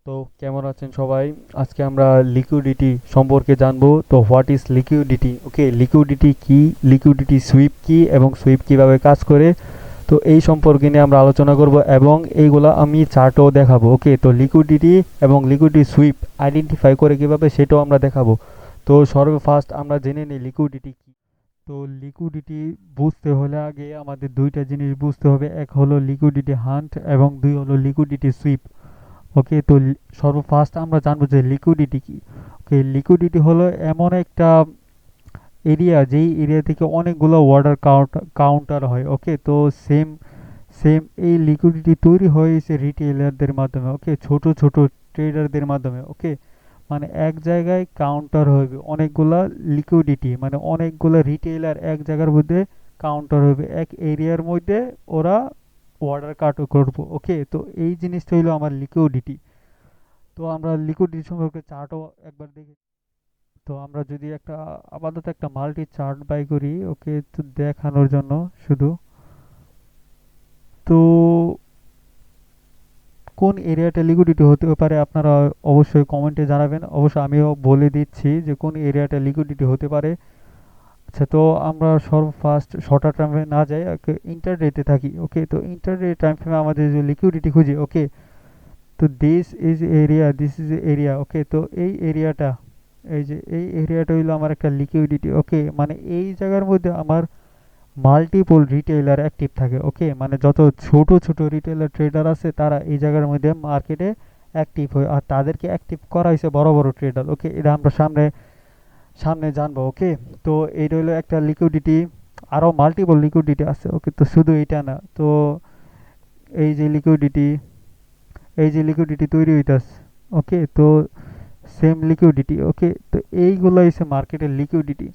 তো কেমন আছেন সবাই? আজকে আমরা লিকুইডিটি সম্পর্কে জানবো। তো what is liquidity? Okay, liquidity কি, লিকুইডিটি সুইপ কি এবং সুইপ কিভাবে কাজ করে, তো এই সম্পর্কে নিয়ে আমরা আলোচনা করব এবং এইগুলা আমি চার্টও দেখাবো। ওকে, তো লিকুইডিটি এবং লিকুইডিটি সুইপ আইডেন্টিফাই করে কিভাবে সেটাও আমরা দেখাবো। তো ফার্স্ট আমরা জেনে নিই লিকুইডিটি কি। তো লিকুইডিটি বুঝতে হলে আগে আমাদের দুইটা জিনিস বুঝতে হবে, এক হলো লিকুইডিটি হান্ট এবং দুই হলো লিকুইডিটি সুইপ। ওকে, তো ফার্স্ট আমরা জানবো যে লিকুইডিটি কি। ওকে, লিকুইডিটি হলো এমন একটা এরিয়া যেই এরিয়া থেকে অনেকগুলো অর্ডার কাউন্টার হয়। ওকে, তো সেম সেম এই লিকুইডিটি তৈরি হয়েছে রিটেইলারদের মাধ্যমে। ওকে, ছোট ছোট ট্রেডারদের মাধ্যমে। ওকে, মানে এক জায়গায় কাউন্টার হবে অনেকগুলা লিকুইডিটি, মানে অনেকগুলো রিটেইলার এক জায়গার মধ্যে কাউন্টার হবে এক এরিয়ার মধ্যে, ওরা অর্ডার কাটও করবো। ওকে, তো এই জিনিসটা হইলো আমার লিকুইডিটি। তো আমরা লিকুইডিটি সম্পর্কে চার্টও একবার দেখি। তো আমরা যদি একটা আপাতত একটা মাল্টি চার্ট বাই করি, ওকে, তো দেখানোর জন্য শুধু। তো কোন এরিয়াটা লিকুইডিটি হতে পারে আপনারা অবশ্যই কমেন্টে জানাবেন। অবশ্য আমিও বলে দিচ্ছি যে কোন এরিয়াটা লিকুইডিটি হতে পারে। আচ্ছা, তো আমরা ফার্স্ট শর্টার টাইমে না যাই, ওকে, ইন্টারডেতে থাকি। ওকে, তো ইন্টারডে টাইম ফ্রেমে আমাদের যে লিকুইডিটি খুঁজি। ওকে, তো দিস ইজ এরিয়া। ওকে, তো এই এরিয়াটা, এই যে এই এরিয়াটা হইলো আমার একটা লিকুইডিটি। ওকে, মানে এই জায়গার মধ্যে আমার মাল্টিপল রিটেইলার অ্যাক্টিভ থাকে। ওকে, মানে যত ছোট ছোট রিটেইলার ট্রেডার আছে তারা এই জায়গার মধ্যে মার্কেটে অ্যাক্টিভ হয়, আর তাদেরকে অ্যাক্টিভ করা হয়েছে বড় বড় ট্রেডার। ওকে, এটা আমরা সামনে সামনে জানবো। ওকে, তো এইটা হলো একটা লিকুইডিটি। আরও মাল্টিপল লিকুইডিটি আছে। ওকে, তো শুধু এটা না, তো এই যে লিকুইডিটি, এই যে লিকুইডিটি তৈরি হইতাছে। ওকে, তো সেম লিকুইডিটি। ওকে, তো এইগুলো হচ্ছে মার্কেটের লিকুইডিটি।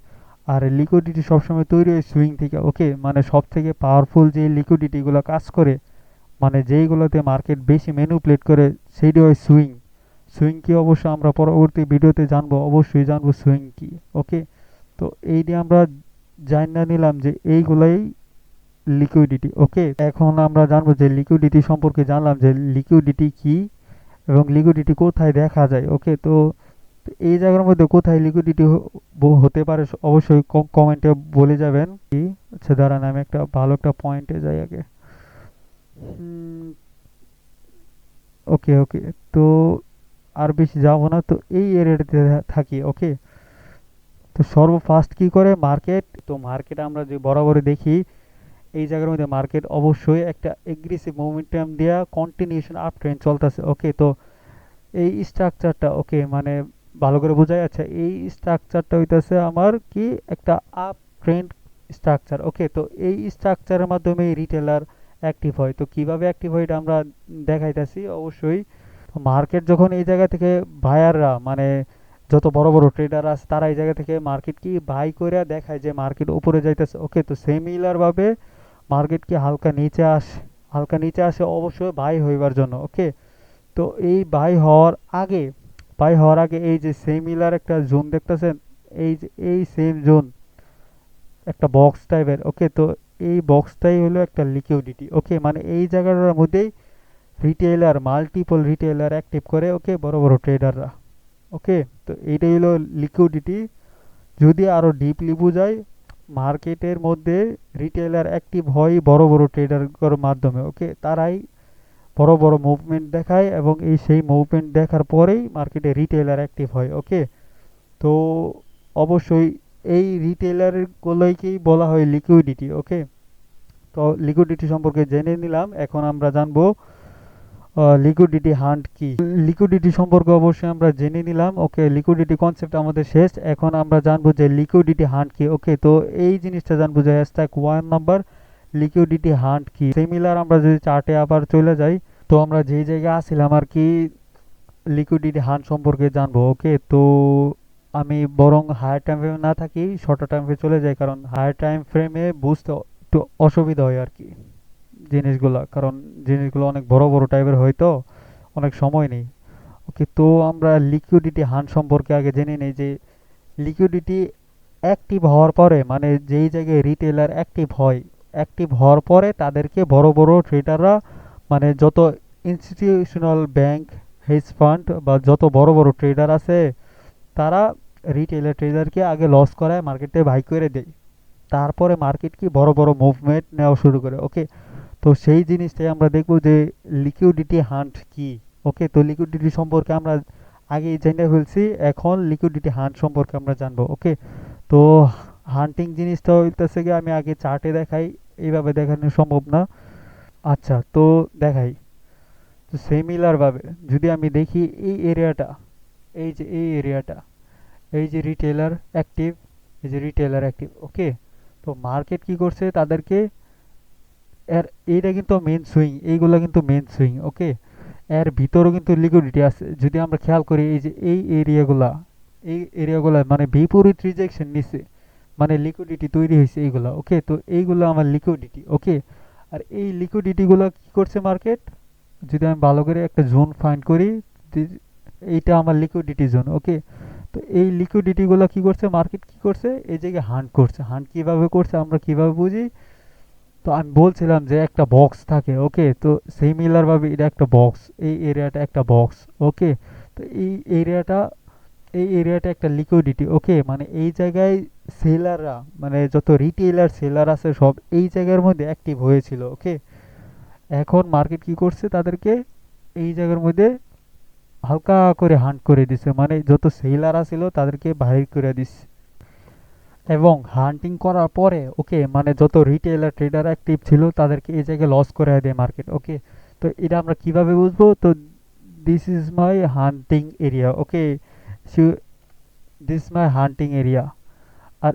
আর লিকুইডিটি সবসময় তৈরি হয় সুইং থেকে। ওকে, মানে সব থেকে পাওয়ারফুল যে লিকুইডিটিগুলো কাজ করে, মানে যেইগুলোতে মার্কেট বেশি ম্যানিপুলেট করে, সেইটা হয় সুইং। সুইং কি অবশ্য আমরা পরবর্তী ভিডিওতে জানবো, অবশ্যই জানবো সুইং কি। ওকে, তো এই দিয়ে আমরা জানা নিলাম যে এইগুলাই লিকুইডিটি। ওকে, এখন আমরা জানবো যে লিকুইডিটি সম্পর্কে জানলাম যে লিকুইডিটি কি এবং লিকুইডিটি কোথায় দেখা যায়। ওকে, তো এই জায়গার মধ্যে কোথায় লিকুইডিটি হতে পারে অবশ্যই কমেন্টে বলে যাবেন কি। আচ্ছা, দাঁড়ান, আমি একটা ভালো একটা পয়েন্টে যাই আগে। ওকে ওকে, তো আর বেশি যাবো না, তো এই এরিয়াটাতে থাকি। ওকে, তো ফার্স্ট কি করে মার্কেট, তো মার্কেট আমরা যে বরাবরই দেখি এই জায়গার মধ্যে মার্কেট অবশ্যই একটা এগ্রেসিভ মোমেন্টাম দেওয়া কন্টিনিউশন আপ ট্রেন্ড চলতেছে। ওকে, তো এই স্ট্রাকচারটা, ওকে, মানে ভালো করে বোঝা যাচ্ছে, এই স্ট্রাকচারটা হইতেছে আমার কি একটা আপ ট্রেন্ড স্ট্রাকচার। ওকে, তো এই স্ট্রাকচারের মাধ্যমে রিটেলার অ্যাক্টিভ হয়। তো কিভাবে অ্যাক্টিভ হয় এটা আমরা দেখাইতেছি অবশ্যই। মার্কেট যখন এই জায়গা থেকে বায়াররা, মানে যত বড় বড় ট্রেডার আছে তারা এই জায়গা থেকে মার্কেট কি বাই করে দেখায় যে মার্কেট উপরে যাইতেছে। ওকে, তো সিমিলার ভাবে মার্কেট কি হালকা নিচে আসে, হালকা নিচে আসে অবশ্যই বাই হইবার জন্য। ওকে, তো এই বাই হওয়ার আগে এই যে সিমিলার একটা জোন দেখতেছেন, এই যে এই সেম জোন একটা বক্স টাইপের। ওকে, তো এই বক্সটাই হলো একটা লিকুইডিটি। ওকে, মানে এই জায়গাটার মধ্যেই রিটেইলার, মাল্টিপল রিটেইলার অ্যাক্টিভ করে। ওকে, বড় বড় ট্রেডাররা। ওকে, তো এইটাই হলো লিকুইডিটি। যদি আরো ডিপলি বোঝাই, মার্কেটের মধ্যে রিটেইলার অ্যাক্টিভ হয় বড় বড় ট্রেডারের মাধ্যমে। ওকে, তারাই বড় বড় মুভমেন্ট দেখায় এবং এই সেই মুভমেন্ট দেখার পরেই মার্কেটে রিটেইলার অ্যাক্টিভ হয়। ওকে, তো অবশ্যই এই রিটেইলার গুলোকেই বলা হয় লিকুইডিটি। ওকে, তো লিকুইডিটি সম্পর্কে জেনে নিলাম, এখন আমরা জানবো লিকুইডিটি হান্ট কি। লিকুইডিটি সম্পর্কে অবশ্যই আমরা জেনে নিলাম। ওকে, লিকুইডিটি কনসেপ্ট আমাদের শেষ, এখন আমরা জানবো যে লিকুইডিটি হান্ট কি। ওকে, তো এই জিনিসটা জানবো যে #1 লিকুইডিটি হান্ট কি। সিমিলার আমরা যদি চার্টে আবার চলে যাই, তো আমরা যেই জায়গায় আসছিলাম আর কি লিকুইডিটি হান্ট সম্পর্কে জানবো। ওকে, তো আমি বরং হায়ার টাইম ফ্রেমে না থাকি, শর্টার টাইম ফ্রেমে চলে যাই, কারণ হায়ার টাইম ফ্রেমে বুঝতে একটু অসুবিধা হয় আর কি জিনিসগুলা, কারণ জিনিসগুলো অনেক বড় বড় টাইপের হয়, তো অনেক সময় নেই। ওকে, তো আমরা লিকুইডিটি হান্ট সম্পর্কে আগে জেনে নেই যে লিকুইডিটি অ্যাক্টিভ হওয়ার পরে, মানে যেই জায়গায় রিটেলার অ্যাক্টিভ হয়, অ্যাক্টিভ হওয়ার পরে তাদেরকে বড় বড় ট্রেডাররা, মানে যত ইনস্টিটিউশনাল ব্যাংক, হেজ ফান্ড বা যত বড় বড় ট্রেডার আছে তারা রিটেইলার ট্রেডারকে আগে লস করায় মার্কেটে বাই করে দেয়, তারপরে মার্কেট কি বড় বড় মুভমেন্ট নেওয়া শুরু করে। ওকে, তো সেই জিনিসটাই আমরা দেখবো যে লিকুইডিটি হান্ট কি। ওকে, তো লিকুইডিটি সম্পর্কে আমরা আগেই জেনে ফেলছি, এখন লিকুইডিটি হান্ট সম্পর্কে আমরা জানবো। ওকে, তো হান্টিং জিনিসটা হইতেছে গিয়ে আমি আগে চার্টে দেখাই, এইভাবে দেখানো সম্ভব না। আচ্ছা, তো দেখাই। তো সিমিলার ভাবে যদি আমি দেখি এই এরিয়াটা, এই যে এই এরিয়াটা, এই যে রিটেলার অ্যাক্টিভ, এই যে রিটেলার অ্যাক্টিভ। ওকে, তো মার্কেট কি করছে তাদেরকে, এর এইটা কিন্তু মেন সুইং, এইগুলা কিন্তু মেন সুইং। ওকে, এর ভিতরেও কিন্তু লিকুইডিটি আছে। যদি আমরা খেয়াল করি এই যে এই এরিয়াগুলা মানে বিপরীত রিজেকশন নিচ্ছে, মানে লিকুইডিটি তৈরি হয়েছে এইগুলা। ওকে, তো এইগুলো আমার লিকুইডিটি। ওকে, আর এই লিকুইডিটি গুলা কি করছে মার্কেট, যদি আমি ভালো করে একটা জোন ফাইন্ড করি, এইটা আমার লিকুইডিটি জোন। ওকে, তো এই লিকুইডিটি গুলা কি করছে মার্কেট, কি করছে এই জায়গায় হান্ট করছে। হান্ট কিভাবে করছে আমরা কিভাবে বুঝি, তো আমি বলছিলাম যে একটা বক্স থাকে। ওকে, তো সিমিলার ভাবে এটা একটা বক্স, এই এরিয়াটা একটা বক্স। ওকে, তো এরিয়াটা এই এরিয়াটা একটা লিকুইডিটি। ওকে, মানে এই জায়গায় সেলাররা, মানে যত রিটেইলার সেলার আছে সব এই জায়গার মধ্যে অ্যাক্টিভ হয়েছিল। ওকে, এখন মার্কেট কি করছে তাদেরকে এই জায়গার মধ্যে হালকা করে হান্ট করে দিছে, মানে যত সেলার আছিল তাদেরকে বাহির করে দিচ্ছে। এবং হান্টিং করার পরে ওকে, মানে যত রিটেইলার ট্রেডার অ্যাক্টিভ ছিল তাদেরকে এই জায়গায় লস করে দেয় মার্কেট। ওকে, তো এটা আমরা কিভাবে বুঝবো, তো this is my hunting area. Okay, this my hunting area. আর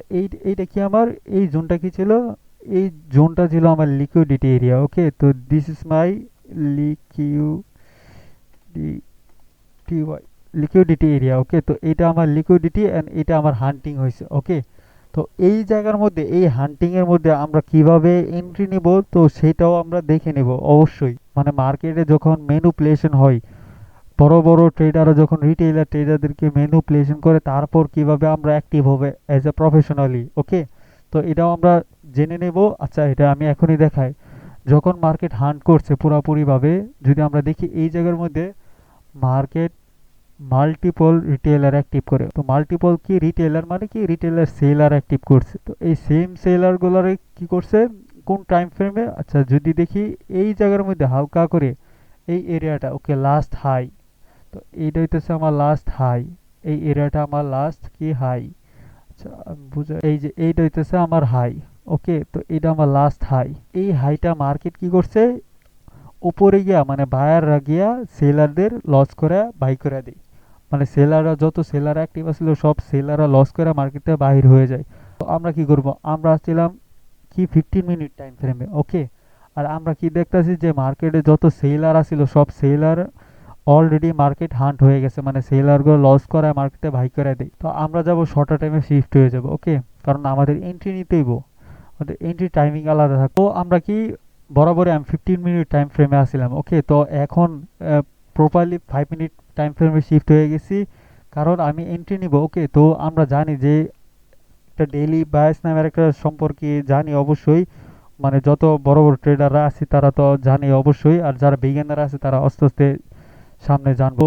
এইটা কি আমার, এই জোনটা কি ছিল, এই জোনটা ছিল আমার লিকুইডিটি এরিয়া। ওকে, তো this is my liquidity area. Okay, তো এটা আমার লিকুইডিটি এন্ড এটা আমার হান্টিং হয়েছে। ওকে, তো এই জায়গার মধ্যে এই হান্টিং এর মধ্যে আমরা কিভাবে এন্ট্রি নিব, তো সেটাও আমরা দেখে নেব অবশ্যই। মানে মার্কেটে যখন ম্যানিপুলেশন হয়, বড় বড় ট্রেডাররা যখন রিটেইলার ট্রেডারদেরকে ম্যানিপুলেশন করে, তারপর কিভাবে আমরা অ্যাক্টিভ হবে অ্যাজ এ প্রফেশনালি। ওকে, তো এটাও আমরা জেনে নেব। আচ্ছা, এটা আমি এখনই দেখাই। যখন মার্কেট হান্ট করছে পুরাপুরিভাবে, যদি আমরা দেখি এই জায়গার মধ্যে মার্কেট মাল্টিপল রিটেলার অ্যাক্টিভ করে। তো মাল্টিপল কি রিটেলার, মানে কি রিটেলার সেলার অ্যাক্টিভ করছে। তো এই সেম সেলার গুলারে কি করছে কোন টাইম ফ্রেমে, আচ্ছা যদি দেখি এই জায়গার মধ্যে হালকা করে এই এরিয়াটা। ওকে, লাস্ট হাই, তো এইটা হইতেছে আমার লাস্ট হাই, এই এরিয়াটা আমার লাস্ট কি হাই। আচ্ছা বুঝা, এই যে এইটা হইতেছে আমার হাই। ওকে, তো এটা আমার লাস্ট হাই। এই হাইটা মার্কেট কি করছে উপরে গিয়া, মানে বায়াররা গিয়া সেলারদের লস করে বাই করে দেয়। মানে সেলাররা যত সেলার অ্যাক্টিভ আছিল সব সেলাররা লস করে মার্কেটে বাহির হয়ে যায়। তো আমরা কি করব, আমরা ছিলাম কি 15 মিনিট টাইম ফ্রেমে। ওকে, আর আমরা কি দেখতেছি যে মার্কেটে যত সেলার আছিল সব সেলার অলরেডি মার্কেট হান্ট হয়ে গেছে, মানে সেলারগুলো লস করায় মার্কেটে বাই করে দেয়। তো আমরা যাব শর্টার টাইমে শিফট হয়ে যাব। ওকে, কারণ আমাদের এন্ট্রি নিতেই আমাদের এন্ট্রি টাইমিং আলাদা থাকতো। আমরা কি বরাবরই আমি 15 মিনিট টাইম ফ্রেমে আসছিলাম। ওকে, তো এখন প্রপারলি 5 মিনিট টাইম ফ্রেমে শিফট হয়ে গেছি, কারণ আমি এন্ট্রি নিব। ওকে, তো আমরা জানি যে একটা ডেইলি বায়াস নামের একটা সম্পর্কে জানি অবশ্যই, মানে যত বড় বড় ট্রেডাররা আছে তারা তো জানে অবশ্যই, আর যারা বিগিনার আছে তারা আস্তে আস্তে সামনে জানবো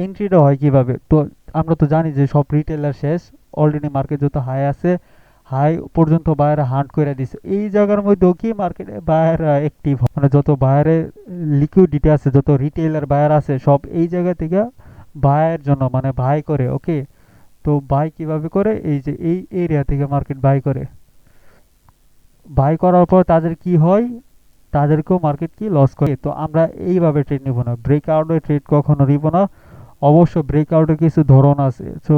এন্ট্রিটা হয় কিভাবে। তো আমরা তো জানি যে সব রিটেলার শেষ, অলরেডি মার্কেট যত হাই আছে হাই পর্যন্ত বায়ার হান্ট করে দিছে। এই জায়গার মধ্যেও কি মার্কেটে বায়ার অ্যাক্টিভ, মানে যত বায়ারে লিকুইডিটি আছে, যত রিটেইলার বায়ার আছে সব এই জায়গা থেকে বায়ের জন্য মানে বাই করে। ওকে, তো বাই কিভাবে করে, এই যে এই এরিয়া থেকে মার্কেট বাই করে। বাই করার পর তাদের কি হয়, তাদেরকেও মার্কেট কি লস করে। তো আমরা এইভাবে ট্রেড নিব না, ব্রেকআউটে ট্রেড কখনো নিব না। অবশ্য ব্রেকআউটে কিছু ধরন আছে, সো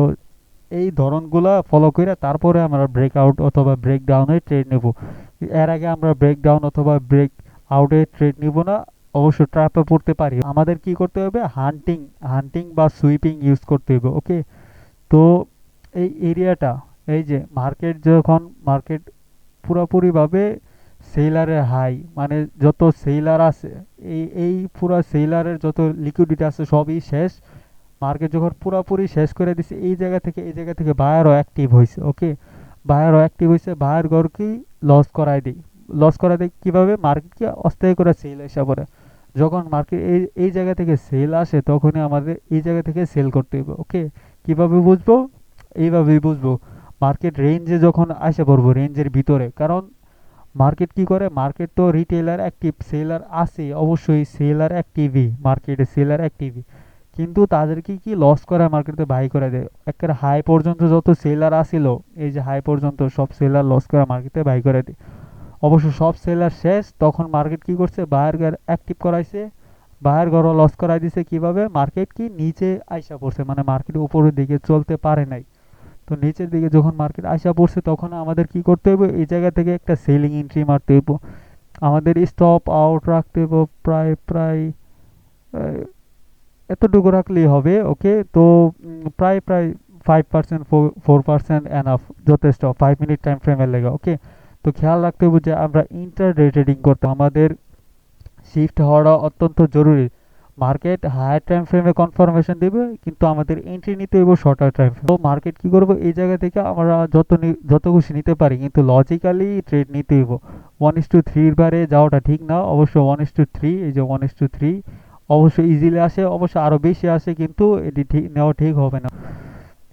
এই ধরনগুলা ফলো করে তারপরে আমরা ব্রেকআউট অথবা ব্রেকডাউনে ট্রেড নেব। এর আগে আমরা ব্রেকডাউন অথবা ব্রেক আউটে ট্রেড নিব না। অবশ্য ট্র্যাপে পড়তে পারি। আমাদের কি করতে হবে, হান্টিং হান্টিং বা সুইপিং ইউজ করতে হবে। ওকে, তো এই এরিয়াটা, এই যে মার্কেট যখন মার্কেট পুরোপুরিভাবে সেলারের হাই, মানে যত সেলার আছে এই পুরো সেলারের যত লিকুইডিটি আছে সবই শেষ। মার্কেট যখন পুরোপুরি শেষ করে দিছে, এই জায়গা থেকে বায়ারও অ্যাক্টিভ হয়েছে। ওকে, বায়ারও অ্যাক্টিভ হয়েছে, বায়ার গড়কেই লস করায় দিই। লস করায় দিই কীভাবে, মার্কেটকে অস্থায়ী করে সেল এসে পড়ে। যখন মার্কেট এই এই জায়গা থেকে সেল আসে তখনই আমাদের এই জায়গা থেকে সেল করতে হবে। ওকে, কিভাবে বুঝবো? এইভাবেই বুঝবো। মার্কেট রেঞ্জে যখন আসে পড়বো, রেঞ্জের ভিতরে, কারণ মার্কেট কি করে, মার্কেট তো রিটেলার অ্যাক্টিভ, সেলার আছে অবশ্যই, সেলার অ্যাক্টিভই, মার্কেটে সেলার অ্যাক্টিভই, কিন্তু তাদেরকে কি লস করে মার্কেটে বাই করে দেয়। একেবারে হাই পর্যন্ত যত সেলার আসিল, এই যে হাই পর্যন্ত সব সেলার লস করে মার্কেটে বাই করে দেয়। অবশ্য সব সেলার শেষ, তখন মার্কেট কি করছে, বায়ার গার অ্যাক্টিভ করাইছে, বায়ার গড় লস করাই দিছে। কিভাবে? মার্কেট কি নিচে আইসা পড়ছে, মানে মার্কেট উপরের দিকে চলতে পারে নাই। তো নিচের দিকে যখন মার্কেট আইসা পড়ছে তখন আমাদের কি করতে হবে, এই জায়গা থেকে একটা সেলিং এন্ট্রি মারতে হইব। আমাদের স্টপ আউট রাখতে হবে প্রায় প্রায় আহ, এতটুকু রাখলেই হবে। ওকে, তো প্রায় প্রায় 5%, 4% এনাফ, যথেষ্ট 5 মিনিট টাইম ফ্রেমের লেগে। ওকে, তো খেয়াল রাখতে হবে যে আমরা ইন্টারডে ট্রেডিং করতে আমাদের শিফট হওয়াটা অত্যন্ত জরুরি। মার্কেট হায়ার টাইম ফ্রেমে কনফার্মেশন দিবে, কিন্তু আমাদের এন্ট্রি নিতে হইব শর্টার টাইম ফ্রেম। তো মার্কেট কি করবো, এই জায়গা থেকে আমরা যত খুশি নিতে পারি, কিন্তু লজিক্যালি ট্রেড নিতে হইব। 1:3 বারে যাওয়াটা ঠিক না, অবশ্য 1:3, এই যে 1:3 অবশ্য ইজিলি আসে, অবশ্য আরো বেশি আসে, কিন্তু এটি ঠিক নেওয়া ঠিক হবে না।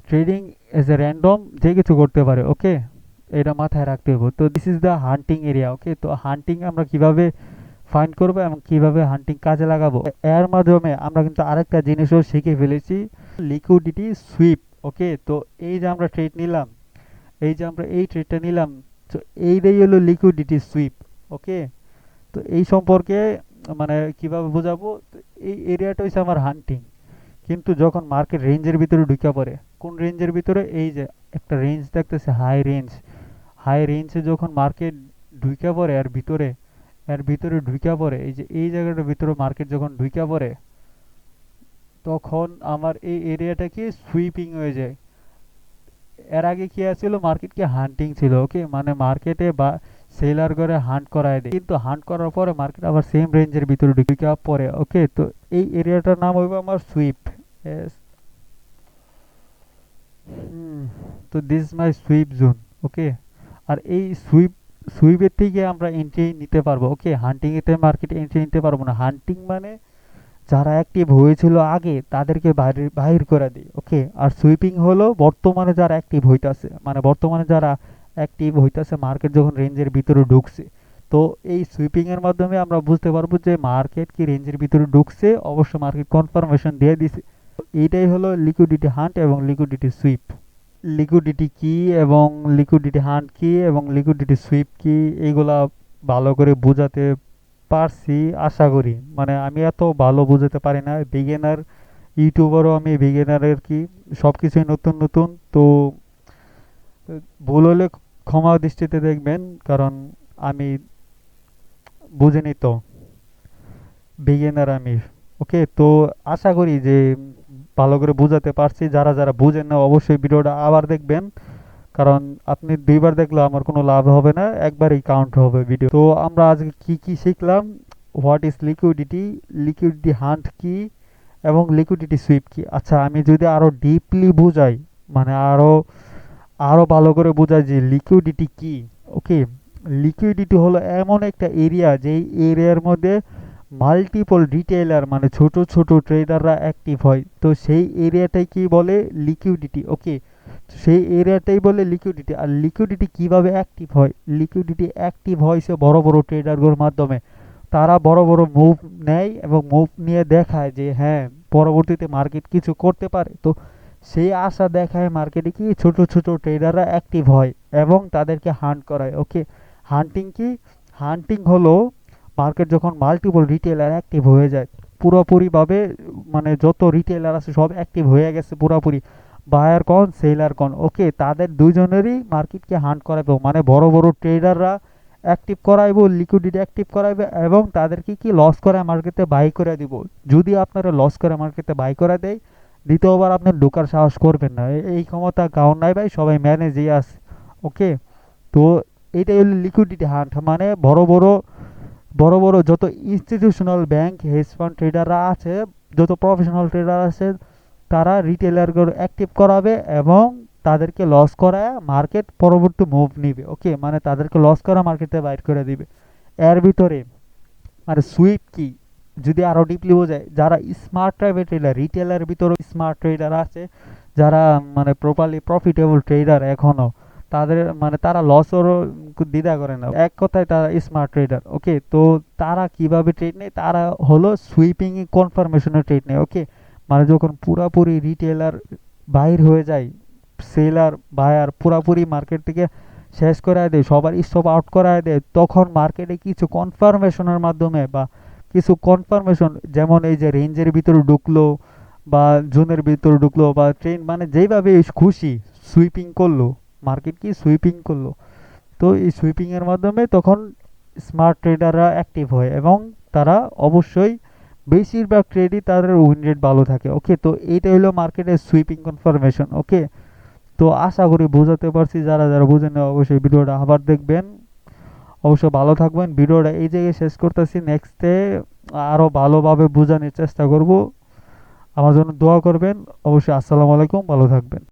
ট্রেডিং এজ এ র্যান্ডম, যে কিছু করতে পারে। ওকে, এটা মাথায় রাখতে হবে। তো this is the hunting area. Okay, তো হান্টিং আমরা কিভাবে ফাইন্ড করবো এবং কিভাবে হান্টিং কাজে লাগাবো, এর মাধ্যমে আমরা কিন্তু আরেকটা জিনিসও শিখে ফেলেছি, লিকুইডিটি সুইপ। ওকে, তো এই যে আমরা ট্রেড নিলাম, এই যে আমরা এই ট্রেডটা নিলাম, তো এইটাই হলো লিকুইডিটি সুইপ। ওকে, তো এই সম্পর্কে মানে কিভাবে বোঝাবো, তো এই এরিয়াটা হচ্ছে আমার হান্টিং। কিন্তু যখন মার্কেট রেঞ্জের ভিতরে ঢুকে পড়ে, কোন রেঞ্জের ভিতরে, এই যে একটা রেঞ্জ দেখতেছে, হাই রেঞ্জ, হাই রেঞ্জে যখন মার্কেট ঢুকে পড়ে এর ভিতরে, এর ভিতরে ঢুইকা পড়ে, এই যে এই জায়গাটার ভিতরে মার্কেট যখন ঢুইকা পড়ে, তখন আমার এই এরিয়াটা কি সুইপিং হয়ে যায়। এর আগে কি আছিল, মার্কেটকে হান্টিং ছিল। ওকে, মানে মার্কেটে বা সেলার করে হান্ট করায় দেয়, কিন্তু হান্ট করার পরে মার্কেট আবার সেম রেঞ্জের ভিতরে ঢুইকা পড়ে। ওকে, তো এই এরিয়াটার নাম হইবে আমার সুইপ। তো this is my sweep zone. Okay, আর এই সুইপের থেকে আমরা এন্ট্রি নিতে পারবো। ওকে, হান্টিং এতে মার্কেট এন্ট্রি নিতে পারবো না। হান্টিং মানে যারা অ্যাক্টিভ হয়েছিল আগে তাদেরকে বাহির করে দিই। ওকে, আর সুইপিং হলো বর্তমানে যারা অ্যাক্টিভ হইতাছে, মানে বর্তমানে যারা অ্যাক্টিভ হইতাছে, মার্কেট যখন রেঞ্জের ভিতরে ঢুকছে, তো এই সুইপিং এর মাধ্যমে আমরা বুঝতে পারবো যে মার্কেট কি রেঞ্জের ভিতরে ঢুকছে, অবশ্য মার্কেট কনফার্মেশন দিয়ে দিছে। এইটাই হলো লিকুইডিটি হান্ট এবং লিকুইডিটি সুইপ। লিকুইডিটি কি এবং লিকুইডিটি হান্ট কি এবং লিকুইডিটি সুইপ কি, এগুলা ভালো করে বোঝাতে পারছি আশা করি। মানে আমি এত ভালো বোঝাতে পারি না, বিগিনার ইউটিউবারও, আমি বিগিনারের কি, সব কিছুই নতুন নতুন। তো ভুল হলে ক্ষমা দৃষ্টিতে দেখবেন, কারণ আমি বুঝিনি তো, বিগিনার আমি। ওকে, তো আশা করি যে ভালো করে বোঝাতে পারছি। যারা যারা বুঝেন না অবশ্যই ভিডিওটা আবার দেখবেন, কারণ আপনি দুইবার দেখলে আমার কোনো লাভ হবে না, একবারই কাউন্ট হবে ভিডিও। তো আমরা আজকে কি কি শিখলাম, what is liquidity, liquidity hunt কি, এবং লিকুইডিটি সুইপ কি। আচ্ছা, আমি যদি আরো ডিপলি বুঝাই, মানে আরো আরো ভালো করে বোঝাই যে লিকুইডিটি কি। ওকে, লিকুইডিটি হলো এমন একটা এরিয়া, যেই এরিয়ার মধ্যে মাল্টিপল রিটেলার, মানে ছোট ছোট ট্রেডাররা অ্যাক্টিভ হয়, তো সেই এরিয়াটাই কি বলে, লিকুইডিটি। ওকে, সেই এরিয়াটাই বলে লিকুইডিটি। আর লিকুইডিটি কিভাবে অ্যাক্টিভ হয়, লিকুইডিটি অ্যাক্টিভ হয় সে বড় বড় ট্রেডারগুলোর মাধ্যমে। তারা বড় বড় মুভ নেয় এবং মুভ নিয়ে দেখায় যে হ্যাঁ, পরবর্তীতে মার্কেট কিছু করতে পারে। তো সেই আশা দেখায় মার্কেটে কি ছোট ছোট ট্রেডাররা অ্যাক্টিভ হয় এবং তাদেরকে হান্ট করায়। ওকে, হান্টিং কি, হান্টিং হলো মার্কেট যখন মাল্টিপল রিটেলার অ্যাক্টিভ হয়ে যায় পুরোপুরিভাবে, মানে যত রিটেলার আছে সব অ্যাক্টিভ হয়ে গেছে পুরোপুরি, বায়ার কন সেলার কন। ওকে, তাদের দুইজনেরই মার্কেটকে হান্ট করাবে, মানে বড় বড় ট্রেডাররা অ্যাক্টিভ করাইবো, লিকুইডিটি অ্যাক্টিভ করাইবে এবং তাদেরকে কি লস করে মার্কেটে বাই করে দিব। যদি আপনারা লস করে মার্কেটে বাই করে দেয়, দ্বিতীয়বার আপনি ঢোকার সাহস করবেন না। এই ক্ষমতা কাউন নাই ভাই, সবাই ম্যানেজই আছে। ওকে, তো এইটাই হলো লিকুইডিটি হান্ট, মানে বড় বড় বড় বড় যত ইনস্টিটিউশনাল ব্যাংক, হেজ ফান্ড ট্রেডাররা আছে, যত প্রফেশনাল ট্রেডার আছে, তারা রিটেলার অ্যাক্টিভ করাবে এবং তাদেরকে লস করায় মার্কেট পরবর্তী মুভ নিবে। ওকে, মানে তাদেরকে লস করা মার্কেটে বাইর করে দিবে। এর ভিতরে আর সুইপ কি, যদি আরো ডিপলি বোঝায়, যারা স্মার্ট প্রাইভেট ট্রেডার, রিটেলের ভিতরে স্মার্ট ট্রেডার আছে, যারা মানে প্রপারলি প্রফিটেবল ট্রেডার এখনো, তাদের মানে তারা লসেরও দ্বিধা করে না, এক কথায় তারা স্মার্ট ট্রেডার। ওকে, তো তারা কিভাবে ট্রেড নেয়, তারা হলো সুইপিং কনফার্মেশনের ট্রেড নেয়। ওকে, মানে যখন পুরাপুরি রিটেলার বাইর হয়ে যায়, সেলার বায়ার পুরাপুরি মার্কেট থেকে শেষ করে দেয়, সবার স্টপ আউট করায় দেয়, তখন মার্কেটে কিছু কনফার্মেশনের মাধ্যমে বা কিছু কনফার্মেশন, যেমন এই যে রেঞ্জের ভিতরে ঢুকলো বা জোনের ভিতরে ঢুকলো বা ট্রেন, মানে যেইভাবে খুশি সুইপিং করলো, মার্কেট কি সুইপিং করলো, তো এই সুইপিং এর মাধ্যমে তখন স্মার্ট ট্রেডাররা অ্যাক্টিভ হয় এবং তারা অবশ্যই বেশিরভাগ ট্রেডই তাদের উইন রেট ভালো থাকে। ওকে, তো এইটা হলো মার্কেটের সুইপিং কনফার্মেশন। ওকে, তো আশা করি বোঝাতে পারছি, যারা যারা বুঝেন না অবশ্যই ভিডিওটা আবার দেখবেন। অবশ্যই ভালো থাকবেন, ভিডিওটা এই জায়গায় শেষ করতেছি, নেক্সটে আরও ভালোভাবে বোঝানোর চেষ্টা করব। আমার জন্য দোয়া করবেন অবশ্যই। আসসালামু আলাইকুম, ভালো থাকবেন।